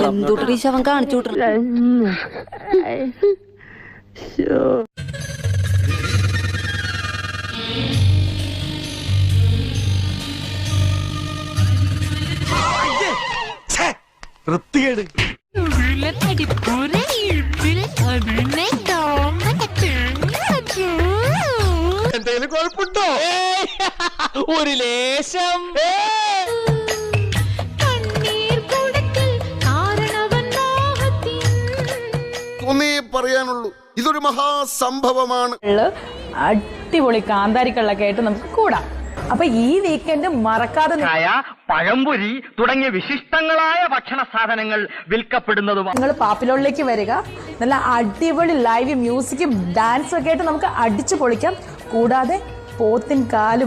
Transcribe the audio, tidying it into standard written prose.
എന്തുട്ടി ശവം കാണിച്ചു വൃത്തികേട്. എന്തെങ്കിലും കുഴപ്പമുണ്ടോ? ഒരു ലേശം. ഒന്നേ പറയാനുള്ളൂ, ഇതൊരു മഹാസംഭവമാണ്. അടിപൊളി കാന്താരിക്കള്ളൊക്കെ ആയിട്ട് നമുക്ക് കൂടാം. അപ്പൊ ഈ വീക്കെൻഡ് മറക്കാതെ പഴംപൊരി തുടങ്ങിയ വിശിഷ്ടങ്ങളായ ഭക്ഷണ സാധനങ്ങൾ വിൽക്കപ്പെടുന്നതുമാണ്. നിങ്ങൾ പാപ്പിലോളിലേക്ക് വരിക. നല്ല അടിപൊളി ലൈവ് മ്യൂസിക്കും ഡാൻസും ഒക്കെ ആയിട്ട് നമുക്ക് അടിച്ചു പൊളിക്കാം. കൂടാതെ പോത്തിൻ കാലും